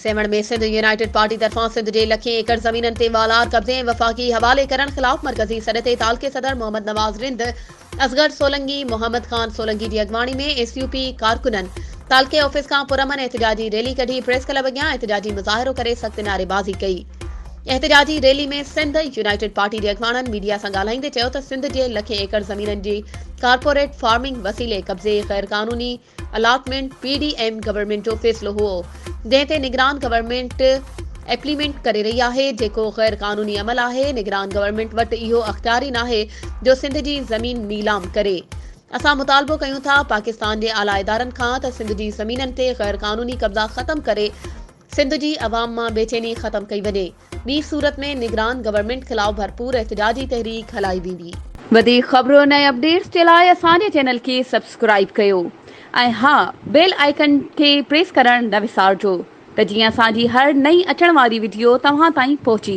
सेवण में Sindh United party तरफां सिंध जे लखें एकड़ ज़मीननि ते वालार कब्ज़े ऐं वफ़ाक़ी हवाले करण ख़िलाफ़ मरकज़ी सदर तालके सदर मोहम्मद नवाज़ रिंद असगर सोलंगी मोहम्मद खान सोलंगी जी अॻवानी में SUP कारकुननि तालके ऑफिस खां पुरमन एहतजाजी रैली कढी प्रेस क्लब अॻियां एहतजाजी मुज़ाहिरो करे सख़्त नारेबाज़ी कई। एहतजाजी रैली में सिंध यूनाइटेड पार्टी जे अॻवाननि मीडिया सां ॻाल्हाईंदे चयो त सिंध जे लखें एकड़ ज़मीननि जी कारपोरेट फार्मिंग वसीले कब्ज़े ग़ैर क़ानूनी अलाटमेंट PDM गवर्नमेंट जो फ़ैसिलो हुओ, जंहिं ते निगरान गवर्नमेंट एप्लीमेंट करे रही आहे, जेको ग़ैर क़ानूनी अमल आहे। निगरान गवर्नमेंट वटि इहो अख़्तियार ई नाहे जो सिंध जी ज़मीन नीलाम करे। असां मुतालबो कयूं था पाकिस्तान जे आला इदारनि खां त सिंध जी ज़मीननि ते ग़ैर क़ानूनी कब्ज़ा ख़त्म करे सिंध जी अवाम मां बेचैनी ख़त्म कई वञे। ॿी सूरत में निगरान गवर्नमेंट ख़िलाफ़ भरपूर एहतजाजी तहरीक हलाई वेंदी। वधीक ख़बरुनि ऐं अपडेट्स जे लाइ असांजे चैनल खे सब्सक्राइब कयो ऐं हा बेल आइकन खे प्रेस करणु न विसारिजो त जीअं असांजी हर नई अचण वारी वीडियो तव्हां ताईं पहुची